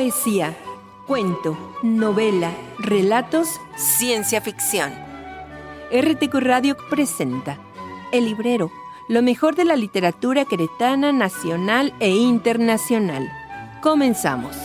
Poesía, cuento, novela, relatos, ciencia ficción. RTQ Radio presenta El Librero, lo mejor de la literatura queretana, nacional e internacional. Comenzamos.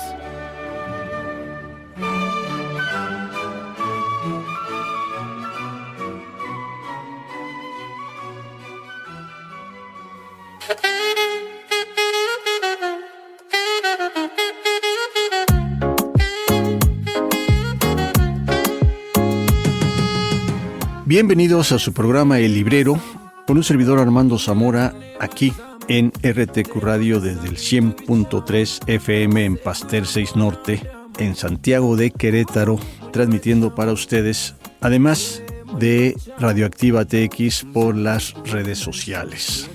Bienvenidos a su programa El Librero, con un servidor Armando Zamora, aquí en RTQ Radio desde el 100.3 FM en Pastel 6 Norte, en Santiago de Querétaro, transmitiendo para ustedes, además de Radioactiva TX por las redes sociales.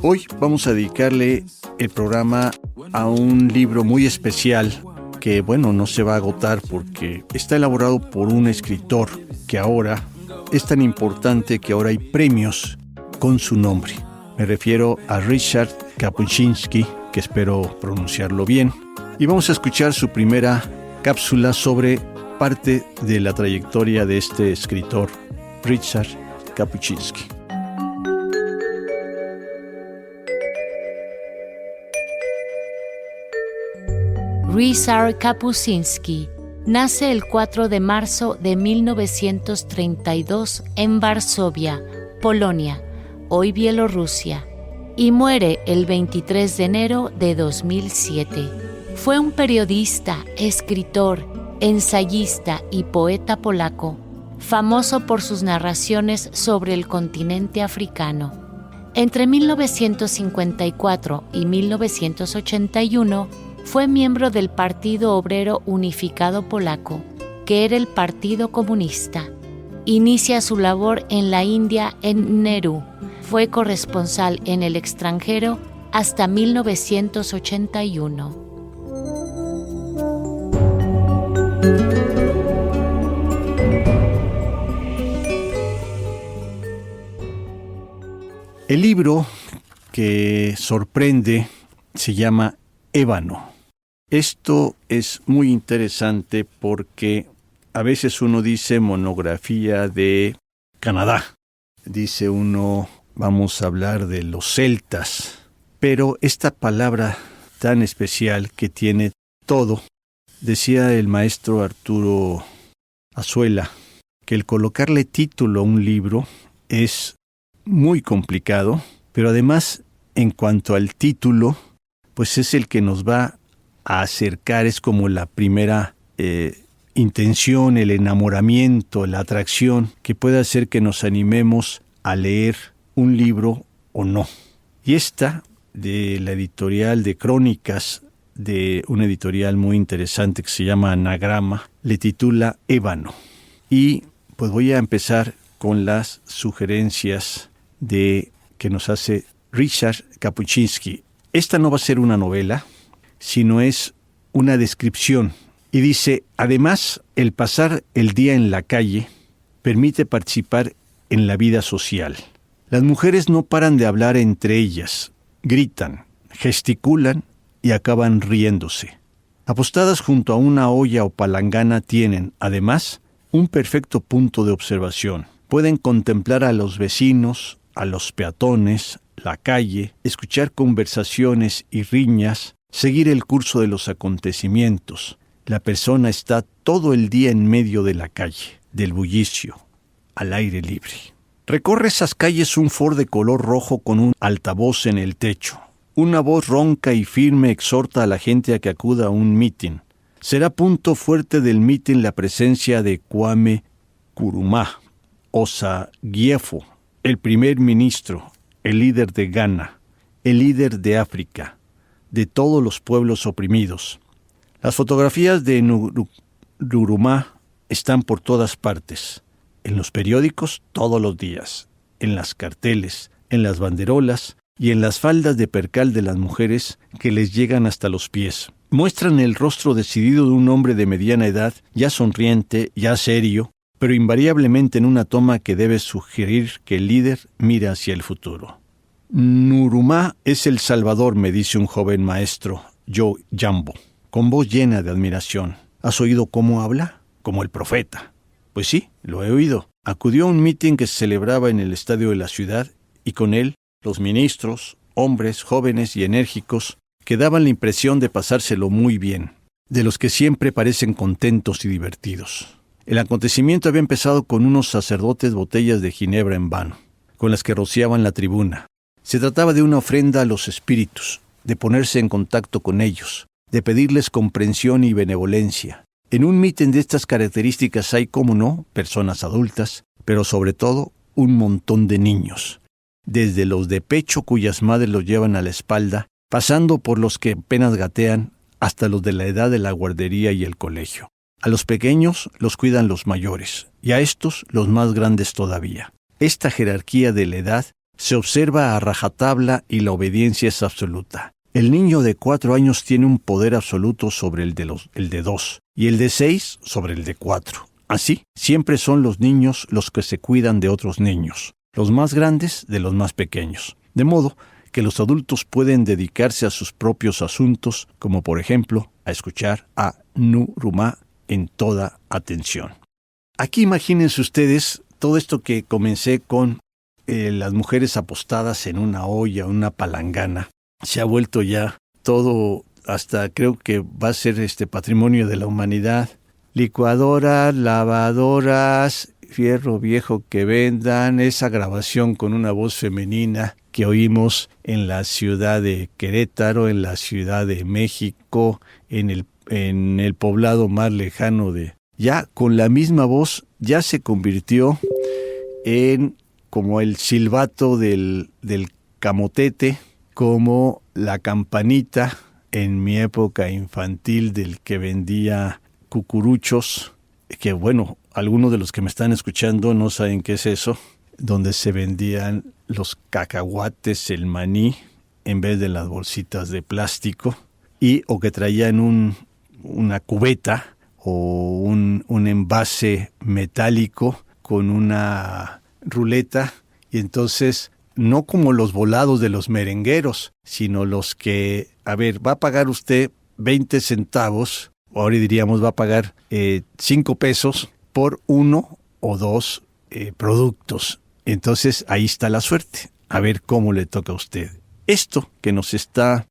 Hoy vamos a dedicarle el programa a un libro muy especial que, no se va a agotar porque está elaborado por un escritor que ahora es tan importante que ahora hay premios con su nombre. Me refiero a Ryszard Kapuscinski, que espero pronunciarlo bien. Y vamos a escuchar su primera cápsula sobre parte de la trayectoria de este escritor, Ryszard Kapuscinski. Ryszard Kapuscinski nace el 4 de marzo de 1932 en Varsovia, Polonia, hoy Bielorrusia, y muere el 23 de enero de 2007. Fue un periodista, escritor, ensayista y poeta polaco, famoso por sus narraciones sobre el continente africano. Entre 1954 y 1981, fue miembro del Partido Obrero Unificado Polaco, que era el Partido Comunista. Inicia su labor en la India en Nehru. Fue corresponsal en el extranjero hasta 1981. El libro que sorprende se llama Ébano. Esto es muy interesante porque a veces uno dice monografía de Canadá. Dice uno, vamos a hablar de los celtas. Pero esta palabra tan especial que tiene todo, decía el maestro Arturo Azuela, que el colocarle título a un libro es muy complicado, pero además, en cuanto al título, pues es el que nos va a acercar, es como la primera intención, el enamoramiento, la atracción que puede hacer que nos animemos a leer un libro o no. Y esta, de la editorial de Crónicas, de una editorial muy interesante que se llama Anagrama, le titula Ébano. Y pues voy a empezar con las sugerencias que nos hace Ryszard Kapuscinski. Esta no va a ser una novela, sino es una descripción. Y dice, además, el pasar el día en la calle permite participar en la vida social. Las mujeres no paran de hablar entre ellas, gritan, gesticulan y acaban riéndose. Apostadas junto a una olla o palangana tienen, además, un perfecto punto de observación. Pueden contemplar a los vecinos, a los peatones, la calle, escuchar conversaciones y riñas, seguir el curso de los acontecimientos. La persona está todo el día en medio de la calle, del bullicio, al aire libre. Recorre esas calles un Ford de color rojo con un altavoz en el techo. Una voz ronca y firme exhorta a la gente a que acuda a un mitin. Será punto fuerte del mitin la presencia de Kwame Nkrumah, Osagyefo, el primer ministro, el líder de Ghana, el líder de África, de todos los pueblos oprimidos. Las fotografías de Nkrumah están por todas partes, en los periódicos todos los días, en las carteles, en las banderolas y en las faldas de percal de las mujeres que les llegan hasta los pies. Muestran el rostro decidido de un hombre de mediana edad, ya sonriente, ya serio, pero invariablemente en una toma que debe sugerir que el líder mira hacia el futuro. Nkrumah es el Salvador, me dice un joven maestro, Joe Jambo. con voz llena de admiración. ¿Has oído cómo habla? Como el profeta. Pues sí, lo he oído. Acudió a un mitin que se celebraba en el estadio de la ciudad y con él los ministros, hombres, jóvenes y enérgicos, que daban la impresión de pasárselo muy bien, de los que siempre parecen contentos y divertidos. El acontecimiento había empezado con unos sacerdotes botellas de ginebra en vano, con las que rociaban la tribuna. Se trataba de una ofrenda a los espíritus, de ponerse en contacto con ellos, de pedirles comprensión y benevolencia. En un mitin de estas características hay, cómo no, personas adultas, pero sobre todo un montón de niños, desde los de pecho cuyas madres los llevan a la espalda, pasando por los que apenas gatean, hasta los de la edad de la guardería y el colegio. A los pequeños los cuidan los mayores, y a estos los más grandes todavía. Esta jerarquía de la edad se observa a rajatabla y la obediencia es absoluta. El niño de 4 años tiene un poder absoluto sobre el de 2, y el de 6 sobre el de 4. Así, siempre son los niños los que se cuidan de otros niños, los más grandes de los más pequeños. De modo que los adultos pueden dedicarse a sus propios asuntos, como por ejemplo, a escuchar a Nurumá en toda atención. Aquí imagínense ustedes todo esto que comencé con las mujeres apostadas en una olla, una palangana. Se ha vuelto ya todo, hasta creo que va a ser patrimonio de la humanidad. Licuadoras, lavadoras, fierro viejo que vendan, esa grabación con una voz femenina que oímos en la ciudad de Querétaro, en la Ciudad de México, en el poblado más lejano ya con la misma voz, ya se convirtió en como el silbato del camotete, como la campanita en mi época infantil del que vendía cucuruchos, que bueno, algunos de los que me están escuchando no saben qué es eso, donde se vendían los cacahuates, el maní, en vez de las bolsitas de plástico, o que traían una cubeta o un envase metálico con una ruleta, y entonces no como los volados de los merengueros, sino los que, va a pagar usted 20 centavos, o ahora diríamos va a pagar 5 pesos por 1 o 2 productos. Entonces ahí está la suerte, a ver cómo le toca a usted. Esto que nos está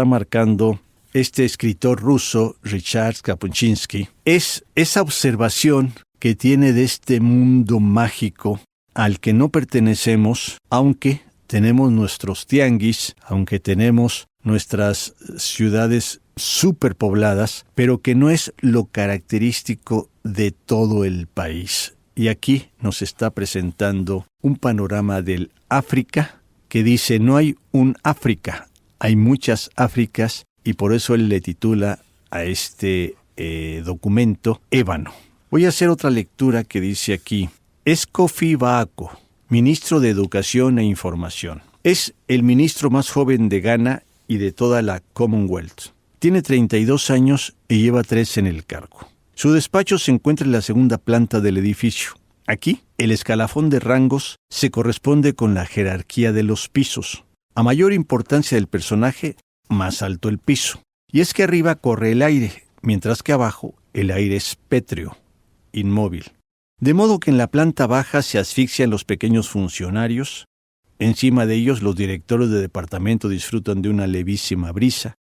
marcando este escritor ruso, Richard Kapuscinski, es esa observación que tiene de este mundo mágico al que no pertenecemos, aunque tenemos nuestros tianguis, aunque tenemos nuestras ciudades superpobladas, pero que no es lo característico de todo el país. Y aquí nos está presentando un panorama del África que dice: no hay un África, hay muchas Áfricas, y por eso él le titula a este documento Ébano. Voy a hacer otra lectura que dice aquí: es Kofi Baako, ministro de Educación e Información. Es el ministro más joven de Ghana y de toda la Commonwealth. Tiene 32 años y lleva 3 en el cargo. Su despacho se encuentra en la segunda planta del edificio. Aquí, el escalafón de rangos se corresponde con la jerarquía de los pisos. A mayor importancia del personaje, más alto el piso. Y es que arriba corre el aire, mientras que abajo el aire es pétreo, inmóvil. De modo que en la planta baja se asfixian los pequeños funcionarios. Encima de ellos los directores de departamento disfrutan de una levísima brisa.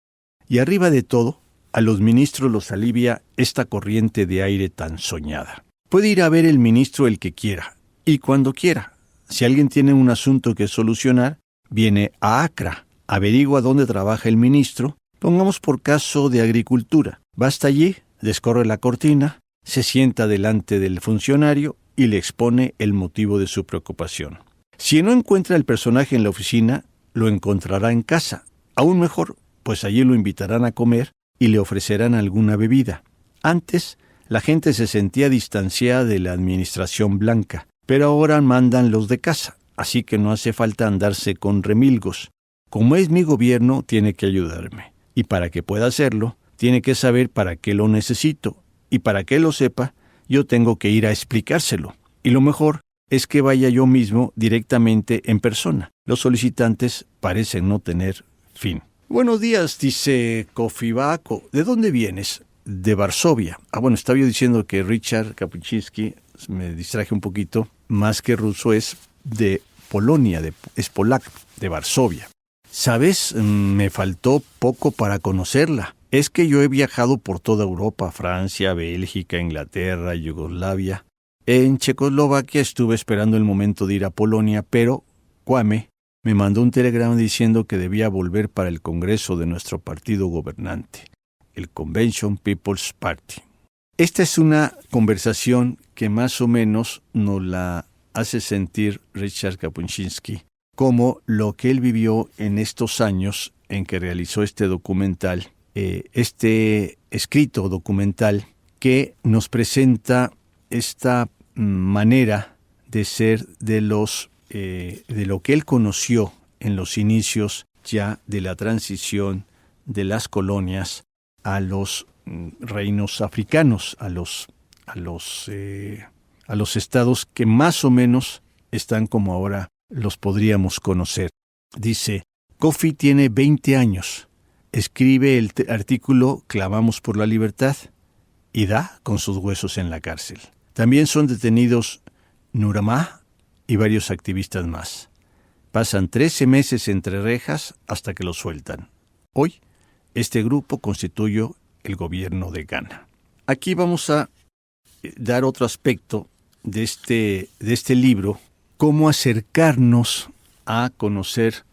Y arriba de todo, a los ministros los alivia esta corriente de aire tan soñada. Puede ir a ver el ministro el que quiera, y cuando quiera. Si alguien tiene un asunto que solucionar, viene a Accra, averigua dónde trabaja el ministro, pongamos por caso de agricultura. Va hasta allí, descorre la cortina, se sienta delante del funcionario y le expone el motivo de su preocupación. Si no encuentra el personaje en la oficina, lo encontrará en casa. Aún mejor, pues allí lo invitarán a comer y le ofrecerán alguna bebida. Antes, la gente se sentía distanciada de la administración blanca, pero ahora mandan los de casa, así que no hace falta andarse con remilgos. Como es mi gobierno, tiene que ayudarme. Y para que pueda hacerlo, tiene que saber para qué lo necesito. Y para que lo sepa, yo tengo que ir a explicárselo. Y lo mejor es que vaya yo mismo directamente en persona. Los solicitantes parecen no tener fin. Buenos días, dice Kofibako. ¿De dónde vienes? De Varsovia. Bueno, estaba yo diciendo que Richard Kapuscinski, me distraje un poquito, más que ruso, es de Polonia, es polaco, de Varsovia. ¿Sabes? Me faltó poco para conocerla. Es que yo he viajado por toda Europa, Francia, Bélgica, Inglaterra, Yugoslavia. En Checoslovaquia estuve esperando el momento de ir a Polonia, pero Kwame me mandó un telegrama diciendo que debía volver para el congreso de nuestro partido gobernante, el Convention People's Party. Esta es una conversación que más o menos nos la hace sentir Richard Kapuscinski como lo que él vivió en estos años en que realizó este documental, este escrito documental que nos presenta esta manera de ser de lo que él conoció en los inicios ya de la transición de las colonias a los reinos africanos, a los estados que más o menos están como ahora los podríamos conocer. Dice, Kofi tiene 20 años, escribe el artículo Clamamos por la libertad y da con sus huesos en la cárcel. También son detenidos Nurama y varios activistas más. Pasan 13 meses entre rejas hasta que los sueltan. Hoy, este grupo constituye el gobierno de Ghana. Aquí vamos a dar otro aspecto de este libro, cómo acercarnos a conocer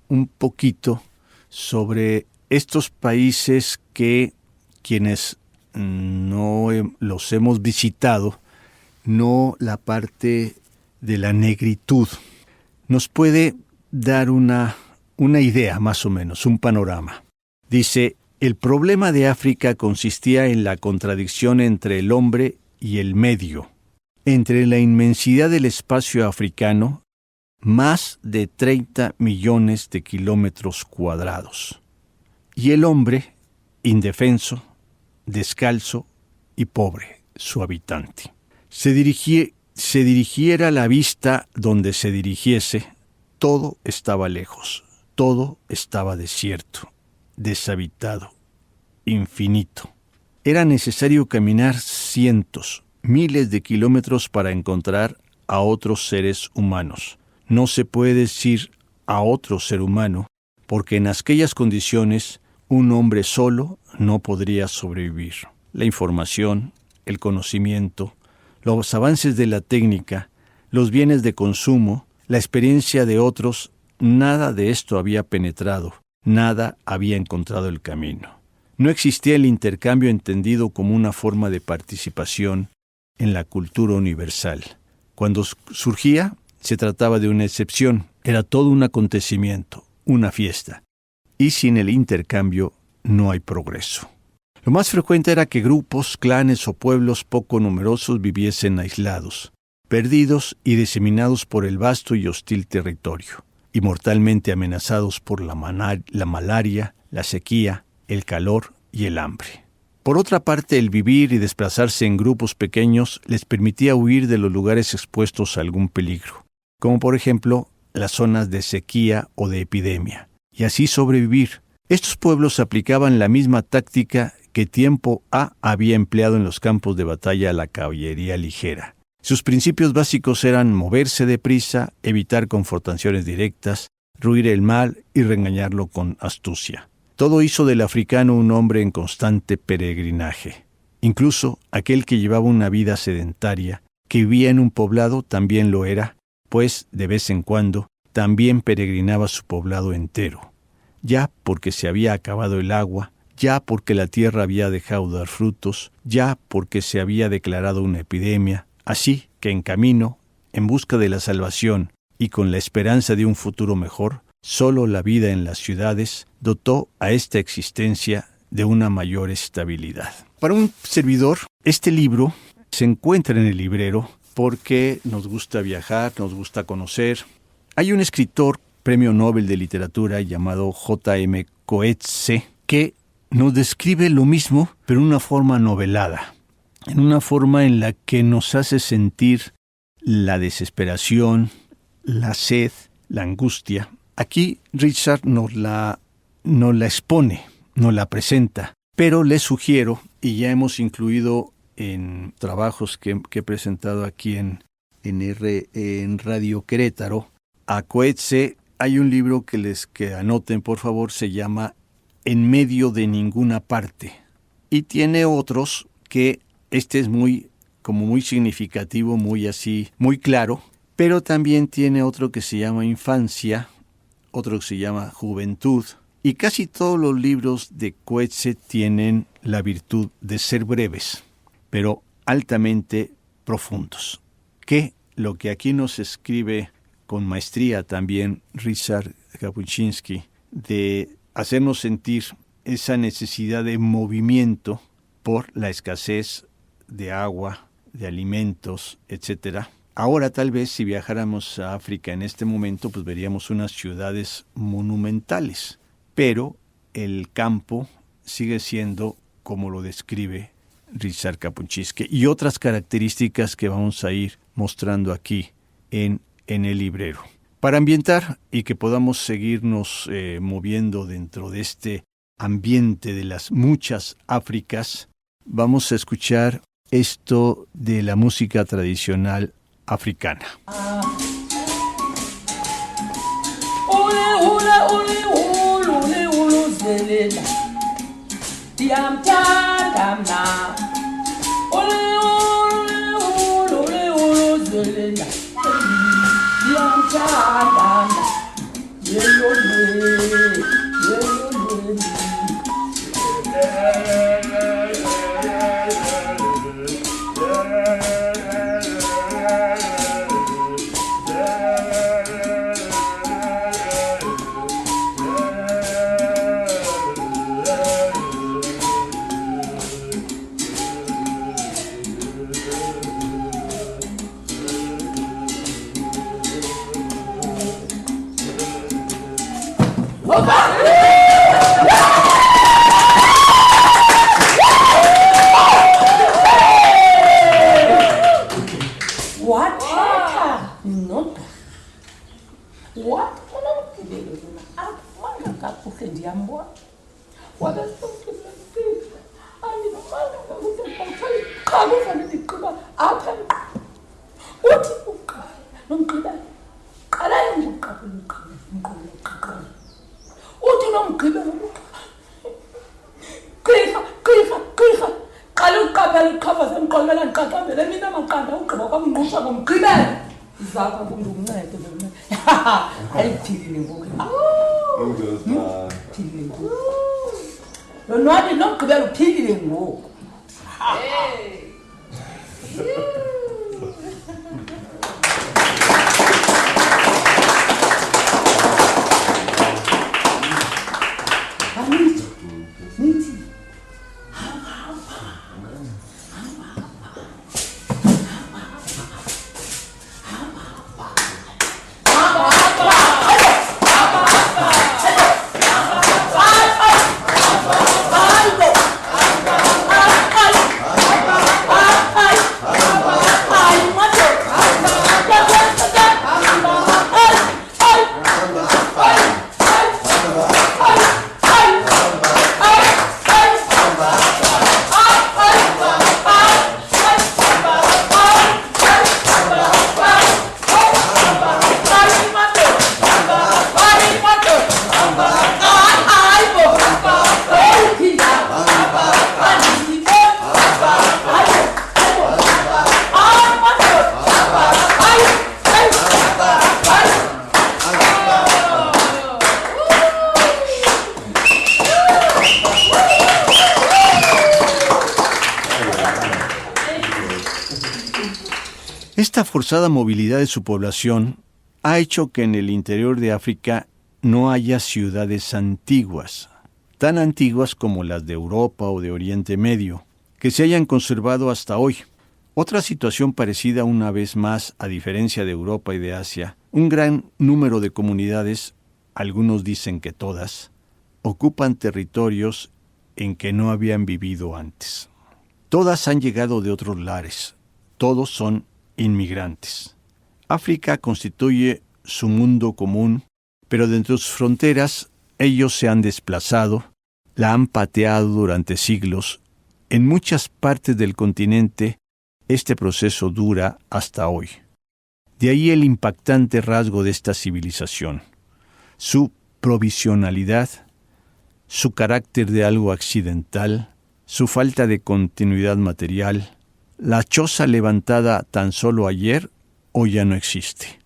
un poquito sobre estos países que quienes no los hemos visitado, no la parte de la negritud, nos puede dar una idea más o menos, un panorama. Dice, el problema de África consistía en la contradicción entre el hombre y el medio, entre la inmensidad del espacio africano, más de 30 millones de kilómetros cuadrados, y el hombre, indefenso, descalzo y pobre, su habitante. Se dirigiera la vista donde se dirigiese, todo estaba lejos, todo estaba desierto, deshabitado, infinito. Era necesario caminar cientos, miles de kilómetros para encontrar a otros seres humanos. No se puede decir a otro ser humano, porque en aquellas condiciones un hombre solo no podría sobrevivir. La información, el conocimiento, los avances de la técnica, los bienes de consumo, la experiencia de otros, nada de esto había penetrado, nada había encontrado el camino. No existía el intercambio entendido como una forma de participación en la cultura universal. Cuando surgía, se trataba de una excepción, era todo un acontecimiento, una fiesta. Y sin el intercambio no hay progreso. Lo más frecuente era que grupos, clanes o pueblos poco numerosos viviesen aislados, perdidos y diseminados por el vasto y hostil territorio, y mortalmente amenazados por la malaria, la sequía, el calor y el hambre. Por otra parte, el vivir y desplazarse en grupos pequeños les permitía huir de los lugares expuestos a algún peligro, como por ejemplo las zonas de sequía o de epidemia, y así sobrevivir. Estos pueblos aplicaban la misma táctica que tiempo A había empleado en los campos de batalla la caballería ligera. Sus principios básicos eran moverse deprisa, evitar confrontaciones directas, ruir el mal y regañarlo con astucia. Todo hizo del africano un hombre en constante peregrinaje. Incluso aquel que llevaba una vida sedentaria, que vivía en un poblado, también lo era, pues, de vez en cuando, también peregrinaba su poblado entero. Ya porque se había acabado el agua, ya porque la tierra había dejado de dar frutos, ya porque se había declarado una epidemia, así que en camino, en busca de la salvación y con la esperanza de un futuro mejor, solo la vida en las ciudades dotó a esta existencia de una mayor estabilidad. Para un servidor, este libro se encuentra en el librero porque nos gusta viajar, nos gusta conocer. Hay un escritor, premio Nobel de Literatura, llamado J.M. Coetzee, que nos describe lo mismo, pero en una forma novelada, en una forma en la que nos hace sentir la desesperación, la sed, la angustia. Aquí Richard nos la no la expone, no la presenta. Pero les sugiero, y ya hemos incluido en trabajos que he presentado aquí en Radio Querétaro, a Coetzee, hay un libro que anoten por favor, se llama En medio de ninguna parte. Y tiene otros que este es muy significativo, muy así, muy claro, pero también tiene otro que se llama Infancia, otro que se llama Juventud, y casi todos los libros de Coetzee tienen la virtud de ser breves, pero altamente profundos, que lo que aquí nos escribe con maestría también Ryszard Kapuscinski, de hacernos sentir esa necesidad de movimiento por la escasez de agua, de alimentos, etc. Ahora tal vez si viajáramos a África en este momento, pues veríamos unas ciudades monumentales, pero el campo sigue siendo como lo describe Ryszard Kapuscinski y otras características que vamos a ir mostrando aquí en el librero. Para ambientar y que podamos seguirnos moviendo dentro de este ambiente de las muchas Áfricas, vamos a escuchar esto de la música tradicional africana. Esta forzada movilidad de su población ha hecho que en el interior de África no haya ciudades antiguas, tan antiguas como las de Europa o de Oriente Medio, que se hayan conservado hasta hoy. Otra situación parecida una vez más, a diferencia de Europa y de Asia, un gran número de comunidades, algunos dicen que todas, ocupan territorios en que no habían vivido antes. Todas han llegado de otros lares, todos son inmigrantes. África constituye su mundo común, pero dentro de sus fronteras Ellos se han desplazado, la han pateado durante siglos. En muchas partes del continente, este proceso dura hasta hoy. De ahí el impactante rasgo de esta civilización, su provisionalidad, su carácter de algo accidental, su falta de continuidad material. La choza levantada tan solo ayer hoy ya no existe.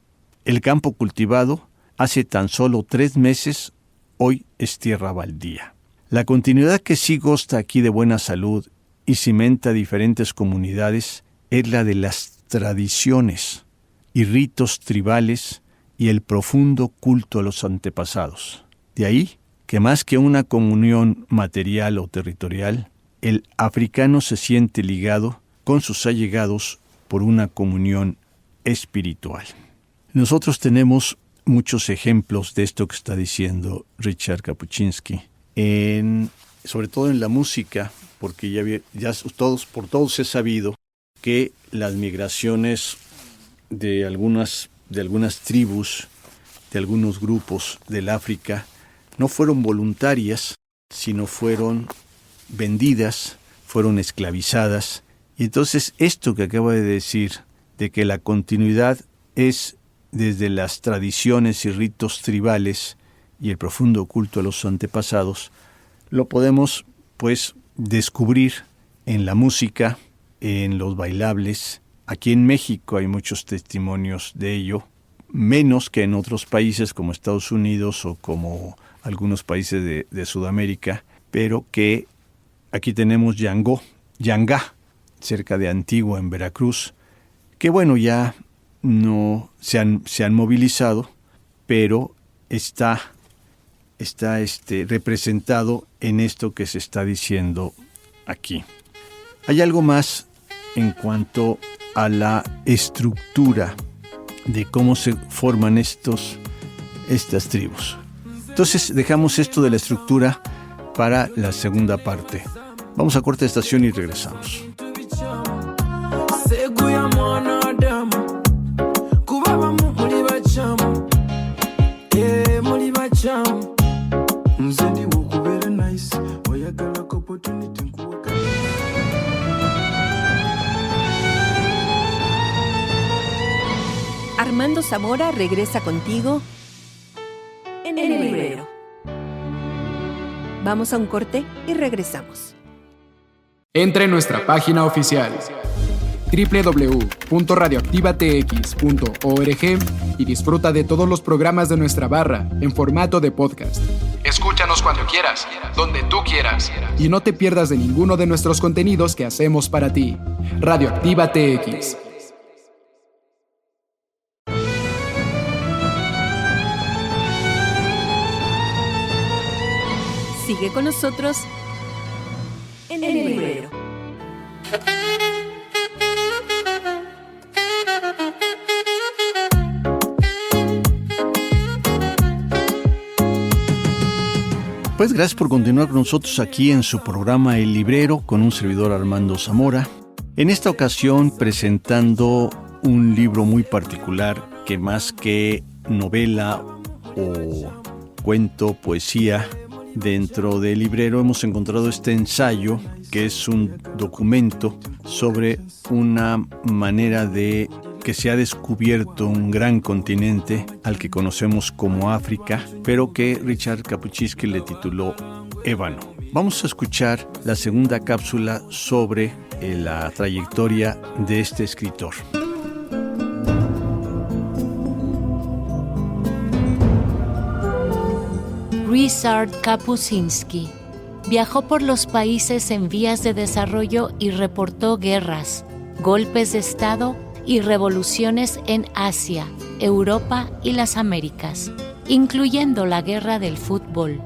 El campo cultivado hace tan solo 3 meses hoy es tierra baldía. La continuidad que sí goza aquí de buena salud y cimenta diferentes comunidades es la de las tradiciones y ritos tribales y el profundo culto a los antepasados. De ahí que más que una comunión material o territorial, el africano se siente ligado con sus allegados por una comunión espiritual. Nosotros tenemos muchos ejemplos de esto que está diciendo Richard Kapuscinski, sobre todo en la música, porque por todos es sabido que las migraciones de algunas tribus, de algunos grupos del África, no fueron voluntarias, sino fueron vendidas, fueron esclavizadas. Y entonces esto que acaba de decir, de que la continuidad es desde las tradiciones y ritos tribales y el profundo culto a los antepasados, lo podemos pues descubrir en la música, en los bailables. Aquí en México hay muchos testimonios de ello, menos que en otros países como Estados Unidos o como algunos países de Sudamérica, pero que aquí tenemos Yangá, cerca de Antigua, en Veracruz, que bueno, ya no se han movilizado, pero está representado en esto que se está diciendo aquí. Hay algo más en cuanto a la estructura de cómo se forman estas tribus. Entonces dejamos esto de la estructura para la segunda parte. Vamos a corte de estación y regresamos. Armando Zamora regresa contigo en el librero. Vamos a un corte y regresamos. Entre en nuestra página oficial www.radioactivatx.org y disfruta de todos los programas de nuestra barra en formato de podcast. Escúchanos cuando quieras, donde tú quieras, y no te pierdas de ninguno de nuestros contenidos que hacemos para ti. Radioactiva TX. Sigue con nosotros en el librero. Pues gracias por continuar con nosotros aquí en su programa El Librero con un servidor Armando Zamora. En esta ocasión presentando un libro muy particular que más que novela o cuento, poesía, dentro del librero hemos encontrado este ensayo que es un documento sobre una manera de que se ha descubierto un gran continente al que conocemos como África, pero que Richard Kapuscinski le tituló Ébano. Vamos a escuchar la segunda cápsula sobre la trayectoria de este escritor. Ryszard Kapuscinski viajó por los países en vías de desarrollo y reportó guerras, golpes de Estado y revoluciones en Asia, Europa y las Américas, incluyendo la guerra del fútbol.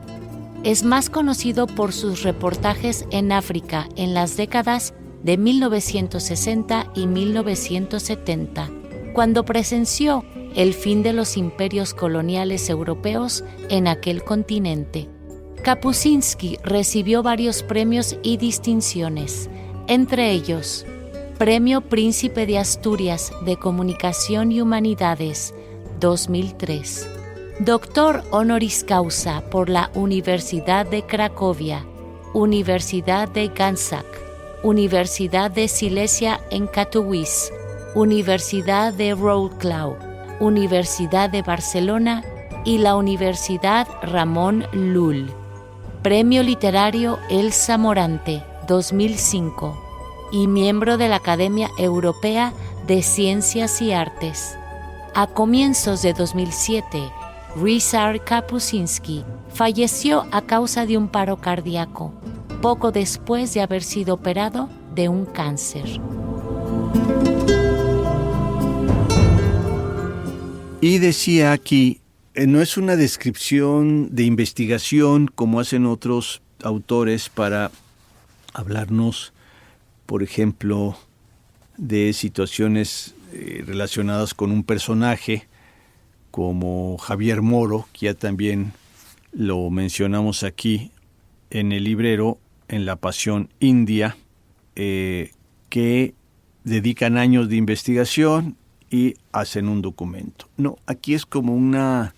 Es más conocido por sus reportajes en África en las décadas de 1960 y 1970, cuando presenció el fin de los imperios coloniales europeos en aquel continente. Kapuscinski recibió varios premios y distinciones, entre ellos Premio Príncipe de Asturias de Comunicación y Humanidades 2003, Doctor honoris causa por la Universidad de Cracovia, Universidad de Ganzak, Universidad de Silesia en Katowice, Universidad de Wrocław, Universidad de Barcelona y la Universidad Ramón Llull. Premio Literario Elsa Morante, 2005, y miembro de la Academia Europea de Ciencias y Artes. A comienzos de 2007, Ryszard Kapuscinski falleció a causa de un paro cardíaco, poco después de haber sido operado de un cáncer. Y decía aquí, no es una descripción de investigación como hacen otros autores para hablarnos, por ejemplo, de situaciones relacionadas con un personaje como Javier Moro, que ya también lo mencionamos aquí en el librero, en La Pasión India, que dedican años de investigación y hacen un documento. No, aquí es como una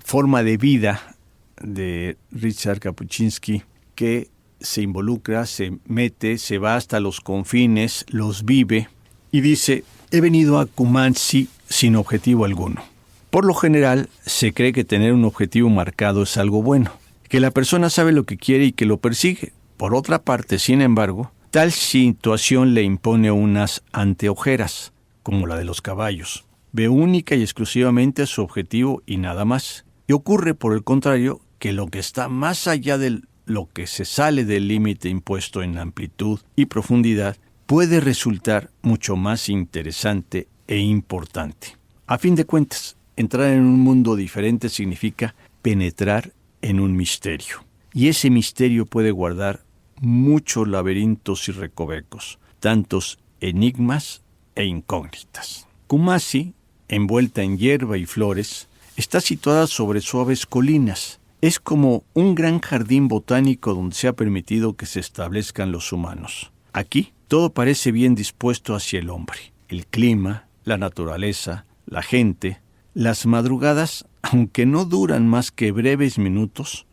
forma de vida de Ryszard Kapuscinski que se involucra, se mete, se va hasta los confines, los vive y dice: he venido a Kumasi sin objetivo alguno. Por lo general, se cree que tener un objetivo marcado es algo bueno, que la persona sabe lo que quiere y que lo persigue. Por otra parte, sin embargo, tal situación le impone unas anteojeras, como la de los caballos. Ve única y exclusivamente a su objetivo y nada más. Y ocurre, por el contrario, que lo que está más allá de lo que se sale del límite impuesto en amplitud y profundidad puede resultar mucho más interesante e importante. A fin de cuentas, entrar en un mundo diferente significa penetrar en un misterio. Y ese misterio puede guardar muchos laberintos y recovecos, tantos enigmas e incógnitas. Kumasi, envuelta en hierba y flores, está situada sobre suaves colinas. Es como un gran jardín botánico donde se ha permitido que se establezcan los humanos. Aquí todo parece bien dispuesto hacia el hombre. El clima, la naturaleza, la gente. Las madrugadas, aunque no duran más que breves minutos,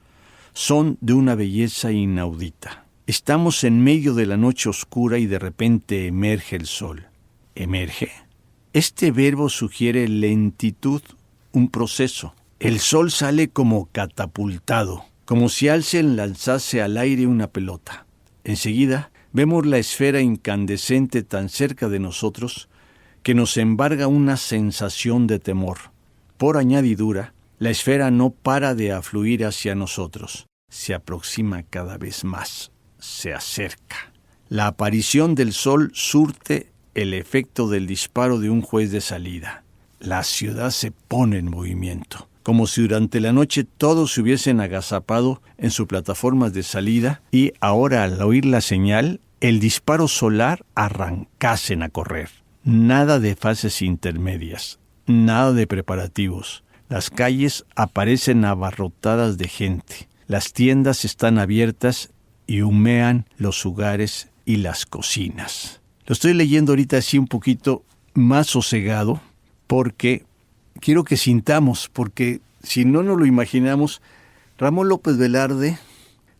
son de una belleza inaudita. Estamos en medio de la noche oscura y de repente emerge el sol. ¿Emerge? Este verbo sugiere lentitud, un proceso. El sol sale como catapultado, como si alguien lanzase al aire una pelota. Enseguida vemos la esfera incandescente tan cerca de nosotros que nos embarga una sensación de temor. Por añadidura, la esfera no para de afluir hacia nosotros. Se aproxima cada vez más. Se acerca. La aparición del sol surte el efecto del disparo de un juez de salida. La ciudad se pone en movimiento, como si durante la noche todos se hubiesen agazapado en sus plataformas de salida y ahora, al oír la señal, el disparo solar arrancasen a correr. Nada de fases intermedias, nada de preparativos. Las calles aparecen abarrotadas de gente. Las tiendas están abiertas y humean los hogares y las cocinas. Lo estoy leyendo ahorita así un poquito más sosegado porque quiero que sintamos, porque si no nos lo imaginamos, Ramón López Velarde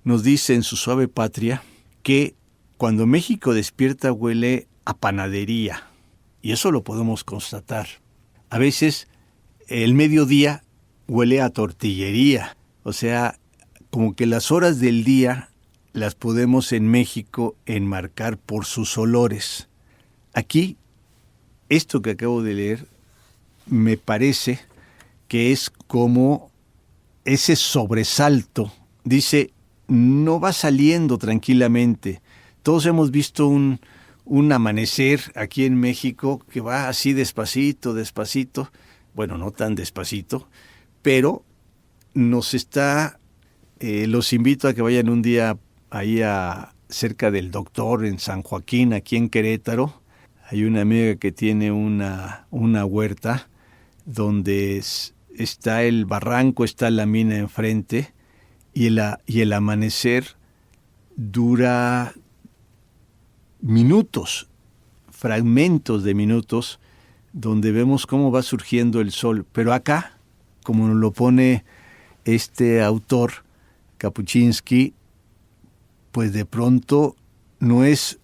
nos dice en Su suave patria que cuando México despierta huele a panadería, y eso lo podemos constatar. A veces el mediodía huele a tortillería, o sea, como que las horas del día las podemos en México enmarcar por sus olores. Aquí, esto que acabo de leer, me parece que es como ese sobresalto. Dice, no va saliendo tranquilamente. Todos hemos visto un amanecer aquí en México que va así despacito, despacito. Bueno, no tan despacito, pero nos está... los invito a que vayan un día ahí cerca del Doctor, en San Joaquín, aquí en Querétaro. Hay una amiga que tiene una huerta donde está el barranco, está la mina enfrente, y el amanecer dura minutos, fragmentos de minutos, donde vemos cómo va surgiendo el sol. Pero acá como nos lo pone este autor, Kapuscinski, pues de pronto no es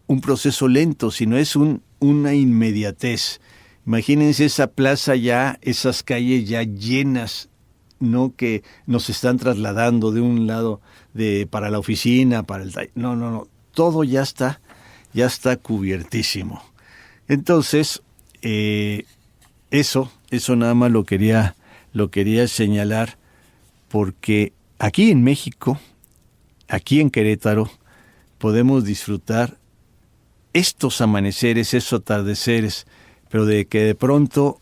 un proceso lento, sino es una inmediatez. Imagínense esa plaza ya, esas calles ya llenas, no que nos están trasladando de un lado para la oficina, para el... No, todo ya está cubiertísimo. Entonces, eso nada más lo quería señalar, porque aquí en México, aquí en Querétaro, podemos disfrutar estos amaneceres, esos atardeceres, pero de que de pronto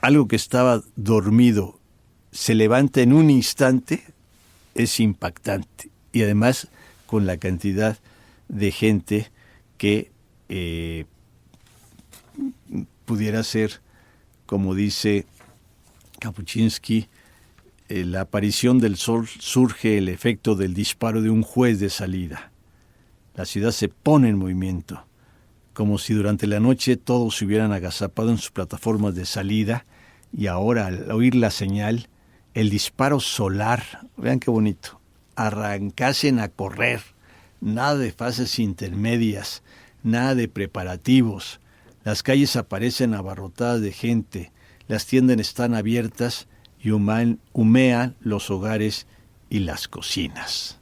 algo que estaba dormido se levanta en un instante, es impactante. Y además con la cantidad de gente que pudiera ser, como dice Kapuscinski, la aparición del sol surge el efecto del disparo de un juez de salida. La ciudad se pone en movimiento, como si durante la noche todos se hubieran agazapado en sus plataformas de salida, y ahora al oír la señal, el disparo solar, vean qué bonito, arrancasen a correr, nada de fases intermedias, nada de preparativos. Las calles aparecen abarrotadas de gente, las tiendas están abiertas y humean los hogares y las cocinas.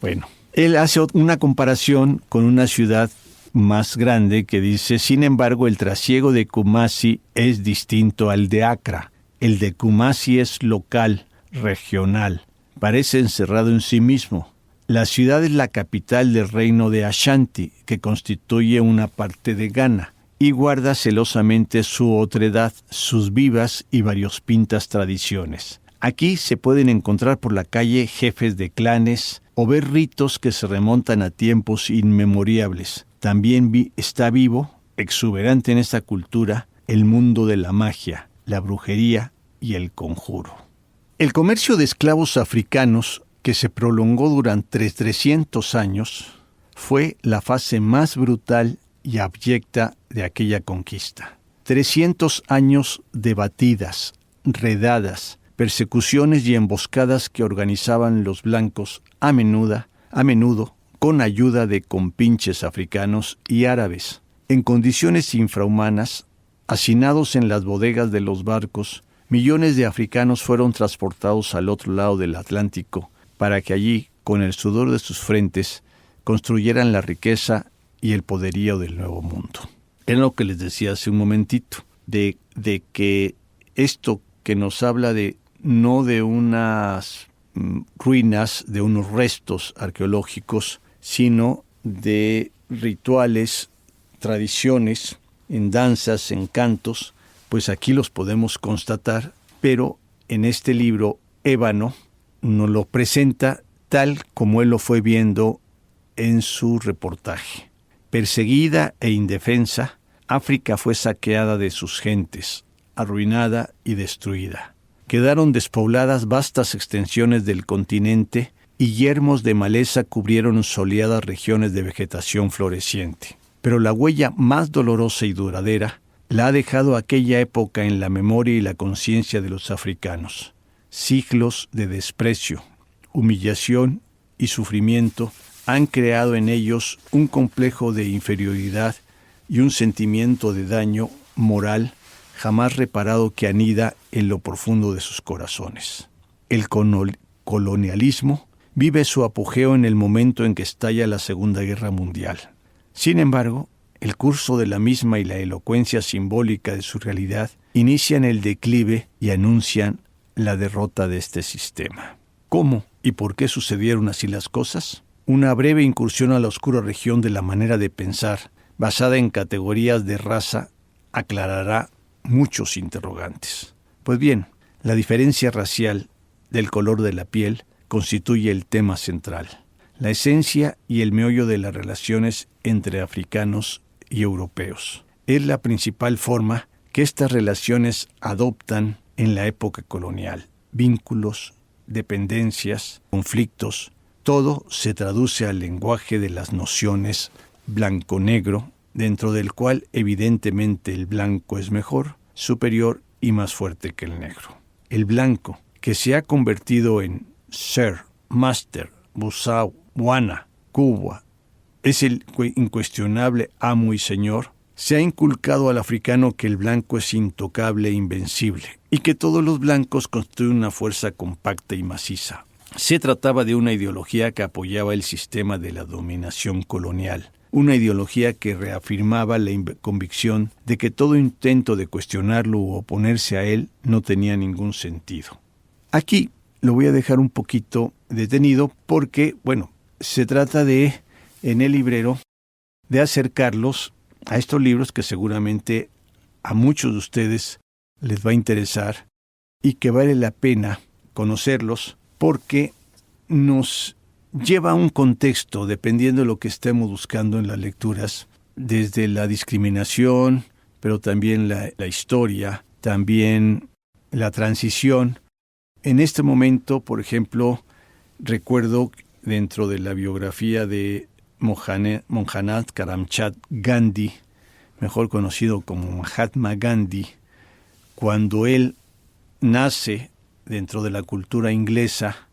Bueno, él hace una comparación con una ciudad más grande que dice: sin embargo, el trasiego de Kumasi es distinto al de Accra. El de Kumasi es local, regional, parece encerrado en sí mismo. La ciudad es la capital del reino de Ashanti, que constituye una parte de Ghana, y guarda celosamente su otredad, sus vivas y variopintas tradiciones. Aquí se pueden encontrar por la calle jefes de clanes o ver ritos que se remontan a tiempos inmemorables. También está vivo, exuberante en esta cultura, el mundo de la magia, la brujería y el conjuro. El comercio de esclavos africanos, que se prolongó durante 300 años, fue la fase más brutal y abyecta de aquella conquista. 300 años de batidas, redadas, persecuciones y emboscadas que organizaban los blancos a menudo con ayuda de compinches africanos y árabes, en condiciones infrahumanas, hacinados en las bodegas de los barcos. Millones de africanos fueron transportados al otro lado del Atlántico para que allí, con el sudor de sus frentes, construyeran la riqueza y el poderío del Nuevo Mundo. Es lo que les decía hace un momentito, de que esto que nos habla no de unas ruinas, de unos restos arqueológicos, sino de rituales, tradiciones, en danzas, en cantos, pues aquí los podemos constatar, pero en este libro Ébano nos lo presenta tal como él lo fue viendo en su reportaje. Perseguida e indefensa, África fue saqueada de sus gentes, arruinada y destruida. Quedaron despobladas vastas extensiones del continente y yermos de maleza cubrieron soleadas regiones de vegetación floreciente. Pero la huella más dolorosa y duradera la ha dejado aquella época en la memoria y la conciencia de los africanos. Siglos de desprecio, humillación y sufrimiento han creado en ellos un complejo de inferioridad y un sentimiento de daño moral jamás reparado que anida en lo profundo de sus corazones. El colonialismo vive su apogeo en el momento en que estalla la Segunda Guerra Mundial. Sin embargo, el curso de la misma y la elocuencia simbólica de su realidad inician el declive y anuncian la derrota de este sistema. ¿Cómo y por qué sucedieron así las cosas? Una breve incursión a la oscura región de la manera de pensar, basada en categorías de raza, aclarará muchos interrogantes. Pues bien, la diferencia racial del color de la piel constituye el tema central, la esencia y el meollo de las relaciones entre africanos y europeos. Es la principal forma que estas relaciones adoptan en la época colonial. Vínculos, dependencias, conflictos, todo se traduce al lenguaje de las nociones blanco-negro, dentro del cual evidentemente el blanco es mejor, superior y más fuerte que el negro. el blanco, que se ha convertido en Sir, Master, Busau, Wana, Cuba, es el incuestionable amo y señor, se ha inculcado al africano que el blanco es intocable e invencible y que todos los blancos constituyen una fuerza compacta y maciza. Se trataba de una ideología que apoyaba el sistema de la dominación colonial, una ideología que reafirmaba la convicción de que todo intento de cuestionarlo u oponerse a él no tenía ningún sentido. Aquí lo voy a dejar un poquito detenido porque, se trata de, en el librero, de acercarlos a estos libros que seguramente a muchos de ustedes les va a interesar y que vale la pena conocerlos porque nos lleva a un contexto, dependiendo de lo que estemos buscando en las lecturas, desde la discriminación, pero también la historia, también la transición. En este momento, por ejemplo, recuerdo dentro de la biografía de Mohandas Karamchand Gandhi, mejor conocido como Mahatma Gandhi, cuando él nace dentro de la cultura inglesa,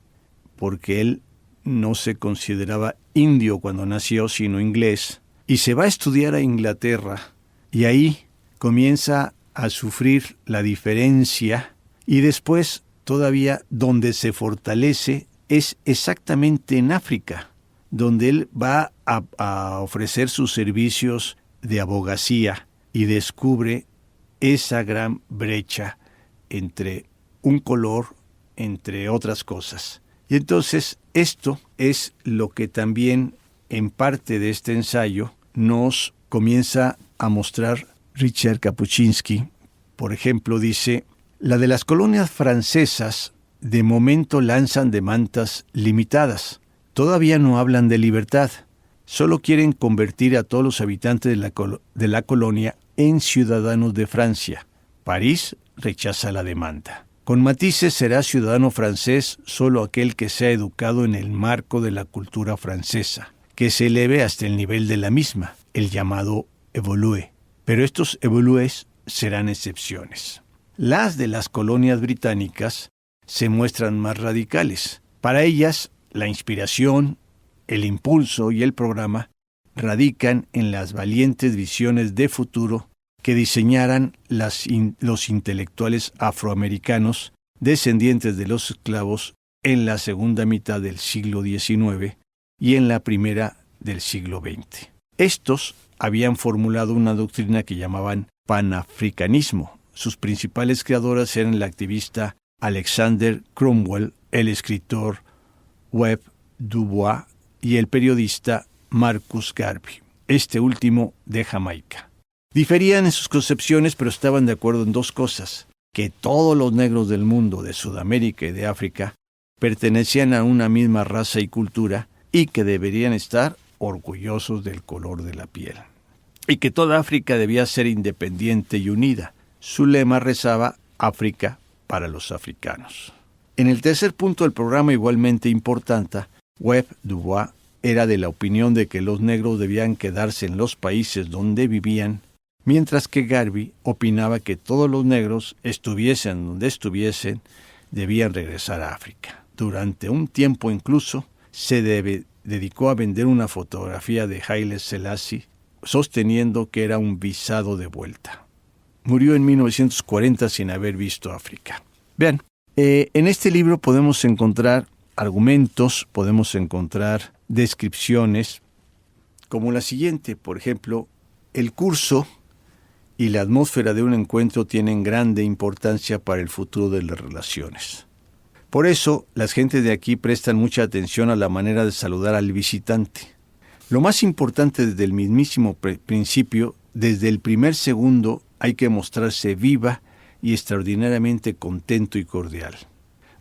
porque él no se consideraba indio cuando nació, sino inglés, y se va a estudiar a Inglaterra, y ahí comienza a sufrir la diferencia, y después todavía donde se fortalece es exactamente en África, donde él va a ofrecer sus servicios de abogacía y descubre esa gran brecha entre un color, entre otras cosas. Y entonces esto es lo que también en parte de este ensayo nos comienza a mostrar Richard Kapuscinski. Por ejemplo, dice: la de las colonias francesas de momento lanzan demandas limitadas. Todavía no hablan de libertad. Solo quieren convertir a todos los habitantes de la colonia en ciudadanos de Francia. París rechaza la demanda. Con matices será ciudadano francés solo aquel que sea educado en el marco de la cultura francesa, que se eleve hasta el nivel de la misma, el llamado évolué. Pero estos évolués serán excepciones. Las de las colonias británicas se muestran más radicales. Para ellas, la inspiración, el impulso y el programa radican en las valientes visiones de futuro que diseñaran los intelectuales afroamericanos descendientes de los esclavos en la segunda mitad del siglo XIX y en la primera del siglo XX. Estos habían formulado una doctrina que llamaban panafricanismo. Sus principales creadoras eran el activista Alexander Cromwell, el escritor Webb Dubois y el periodista Marcus Garvey, este último de Jamaica. Diferían en sus concepciones, pero estaban de acuerdo en dos cosas: que todos los negros del mundo, de Sudamérica y de África, pertenecían a una misma raza y cultura y que deberían estar orgullosos del color de la piel. Y que toda África debía ser independiente y unida. Su lema rezaba: África para los africanos. En el tercer punto del programa, igualmente importante, Webb Dubois era de la opinión de que los negros debían quedarse en los países donde vivían, mientras que Garvey opinaba que todos los negros, estuviesen donde estuviesen, debían regresar a África. Durante un tiempo incluso se dedicó a vender una fotografía de Haile Selassie, sosteniendo que era un visado de vuelta. Murió en 1940 sin haber visto África. Vean, en este libro podemos encontrar argumentos, podemos encontrar descripciones, como la siguiente. Por ejemplo, el curso y la atmósfera de un encuentro tienen grande importancia para el futuro de las relaciones. Por eso, las gentes de aquí prestan mucha atención a la manera de saludar al visitante. Lo más importante desde el mismísimo principio, desde el primer segundo, hay que mostrarse viva y extraordinariamente contento y cordial.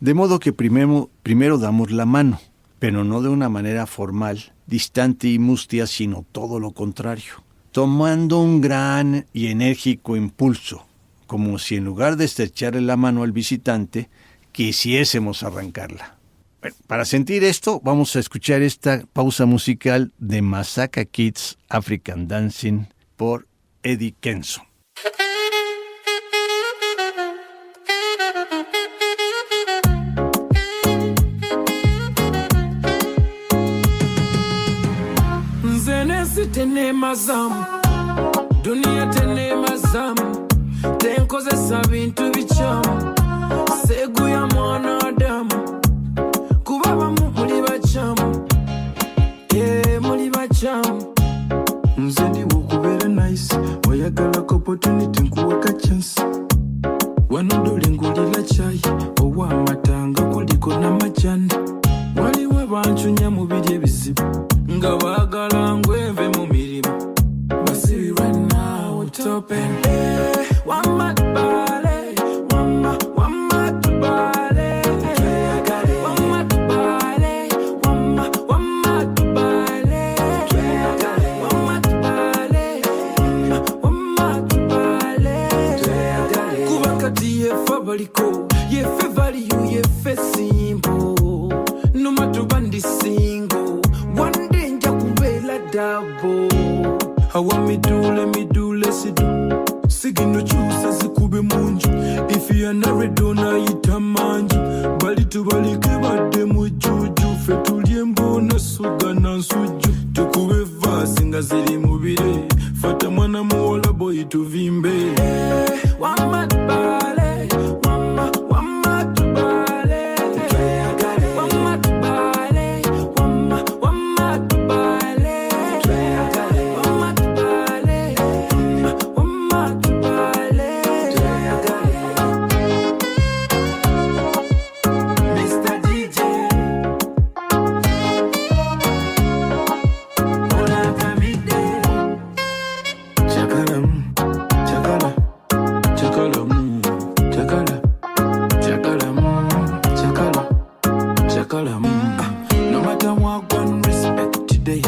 De modo que primero damos la mano, pero no de una manera formal, distante y mustia, sino todo lo contrario, tomando un gran y enérgico impulso, como si en lugar de estrecharle la mano al visitante, quisiésemos arrancarla. Bueno, para sentir esto, vamos a escuchar esta pausa musical de Masaka Kids African Dancing por Eddie Kenzo. tenema zamu dunia tenema zamu tenkozesa bintu bicamu segu ya mwanadamu kuba abamu muli bacamu muli bacamu nze ndiwo okubeera nice oyagalako opportunity nkuwaka chance wano dole ngulira chai ow'amatanga kuliko n'amajani waliwo abancunya mu biri ebizibu nga baagala ngweve mu mirimu basibi right now topen wamatubale wamatubale wamatubale wamatubale wamatubale kuba kati yefe baliko yefe value yefe simple numatuba ndi single one day nja kubeera double awa midule sidu sigino kyusa zikube munju ifi yanaredo nayita manju bali tubalike badde mujuju fe tulye mbona suga na nsujju tukube vasi nga ziri mubire fata mwana muwola boyi tuvimbe wamatubale wamatubale wamatubale wamatubale Mr. DJ Ola Kamide Chakala chakala chakala chakala chakala chakala chakala no matter what one respect today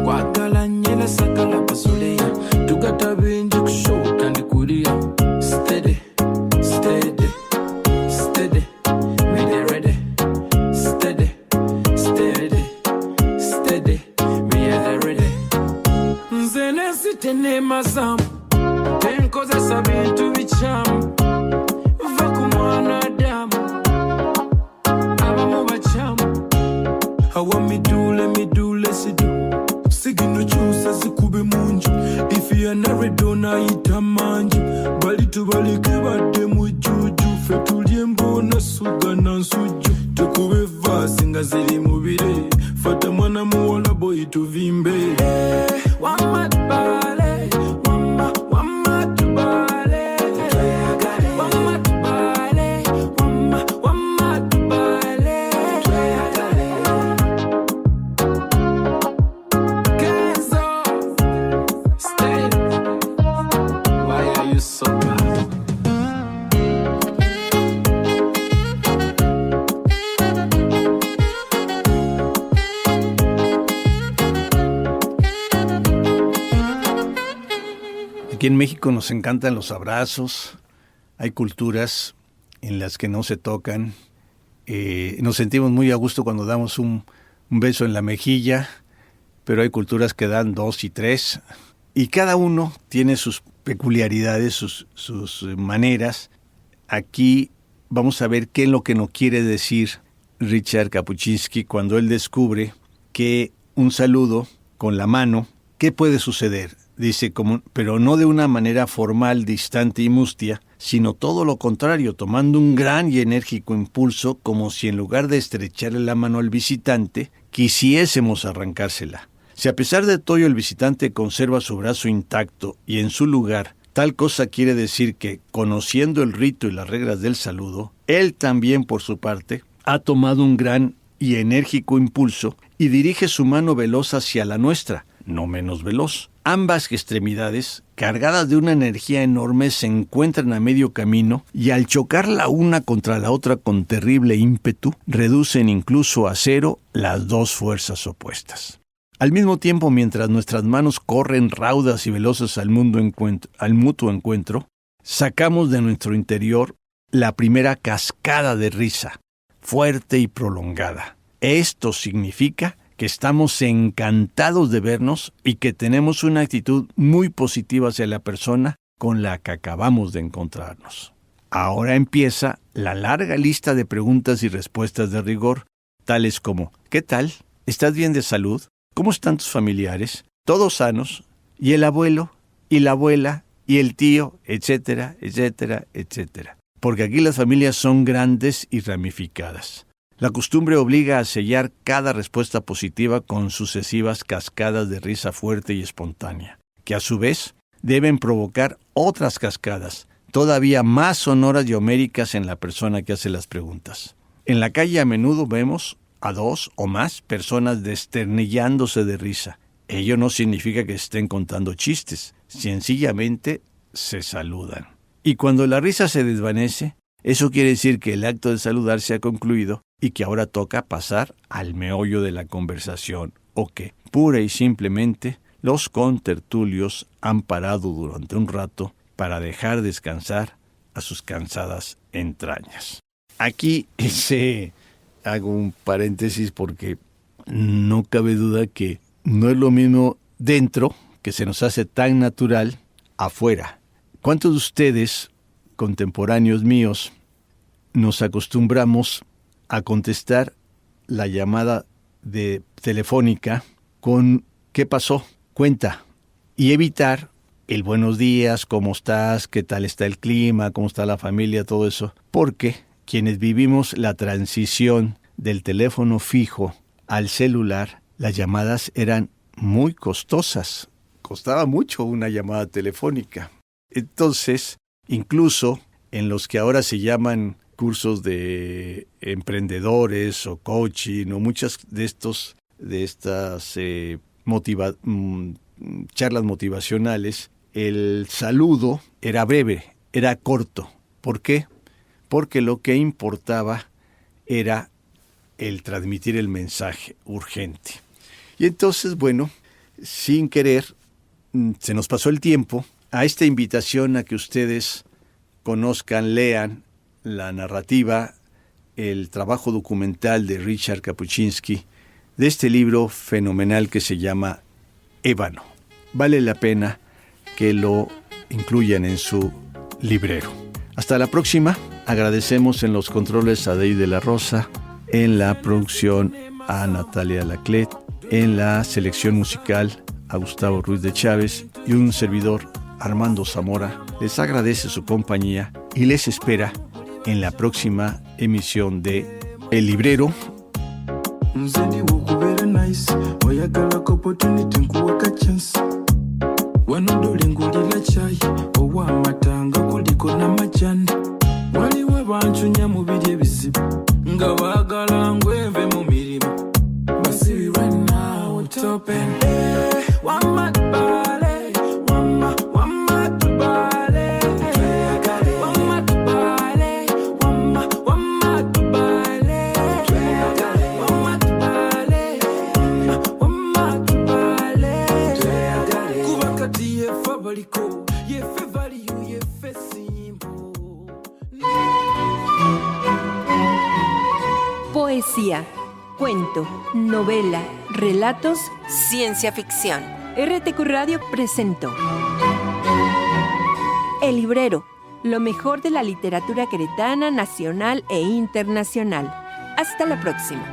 kwagala nyela sakala pasoleya tugata binji kushoka ndi kulia steady steady steady me ready steady steady steady me ready nze nesitenema zamu tenkozesa bintu bicamu va ku mwanadamu abamu bacamu awa midule sidu sigino kyusa zikube munju ifi yanaredo nayita manju bali tubalike badde mujuju fe tulye mbona suga na nsujju tukube vasi nga ziri mubire fata mwana muwola boyi tuvimbe wamatubale wamatubale wamatubale wamatubale Kenzo stay why are you so bad Aquí en México nos encantan los abrazos. Hay culturas en las que no se tocan. Nos sentimos muy a gusto cuando damos un beso en la mejilla, pero hay culturas que dan 2 y 3. Y cada uno tiene sus peculiaridades, sus maneras. Aquí vamos a ver qué es lo que nos quiere decir Richard Kapuscinski cuando él descubre que un saludo con la mano, ¿qué puede suceder? Dice, pero no de una manera formal, distante y mustia, sino todo lo contrario, tomando un gran y enérgico impulso, como si en lugar de estrecharle la mano al visitante, quisiésemos arrancársela. Si a pesar de todo el visitante conserva su brazo intacto y en su lugar, tal cosa quiere decir que, conociendo el rito y las reglas del saludo, él también, por su parte, ha tomado un gran y enérgico impulso y dirige su mano veloz hacia la nuestra, no menos veloz. Ambas extremidades, cargadas de una energía enorme, se encuentran a medio camino y al chocar la una contra la otra con terrible ímpetu, reducen incluso a cero las dos fuerzas opuestas. Al mismo tiempo, mientras nuestras manos corren raudas y veloces al mutuo encuentro, sacamos de nuestro interior la primera cascada de risa, fuerte y prolongada. Esto significa que estamos encantados de vernos y que tenemos una actitud muy positiva hacia la persona con la que acabamos de encontrarnos. Ahora empieza la larga lista de preguntas y respuestas de rigor, tales como: ¿qué tal? ¿Estás bien de salud? ¿Cómo están tus familiares? todos sanos, y el abuelo, y la abuela, y el tío, etcétera, etcétera, etcétera. Porque aquí las familias son grandes y ramificadas. La costumbre obliga a sellar cada respuesta positiva con sucesivas cascadas de risa fuerte y espontánea, que a su vez deben provocar otras cascadas, todavía más sonoras y homéricas en la persona que hace las preguntas. En la calle a menudo vemos a 2 o más personas desternillándose de risa. Ello no significa que estén contando chistes, sencillamente se saludan. Y cuando la risa se desvanece, eso quiere decir que el acto de saludar se ha concluido y que ahora toca pasar al meollo de la conversación, o que, pura y simplemente, los contertulios han parado durante un rato para dejar descansar a sus cansadas entrañas. Aquí hago un paréntesis porque no cabe duda que no es lo mismo dentro, que se nos hace tan natural, afuera. ¿Cuántos de ustedes, contemporáneos míos, nos acostumbramos a contestar la llamada telefónica con ¿qué pasó? Cuenta. Y evitar el buenos días, ¿cómo estás? ¿Qué tal está el clima? ¿Cómo está la familia? Todo eso. Porque quienes vivimos la transición del teléfono fijo al celular, las llamadas eran muy costosas. Costaba mucho una llamada telefónica. Entonces, incluso en los que ahora se llaman cursos de emprendedores o coaching o muchas de estas charlas motivacionales, el saludo era breve, era corto. ¿Por qué? Porque lo que importaba era el transmitir el mensaje urgente. Y entonces, bueno, sin querer, se nos pasó el tiempo a esta invitación a que ustedes conozcan, lean la narrativa, el trabajo documental de Richard Kapuscinski, de este libro fenomenal que se llama Ébano. Vale la pena que lo incluyan en su librero. Hasta la próxima. Agradecemos en los controles a Dey de la Rosa, en la producción a Natalia Laclet, en la selección musical a Gustavo Ruiz de Chávez y un servidor, Armando Zamora, les agradece su compañía y les espera en la próxima emisión de El Librero. Poesía, cuento, novela, relatos, ciencia ficción. RTQ Radio presentó El Librero, lo mejor de la literatura queretana, nacional e internacional. Hasta la próxima.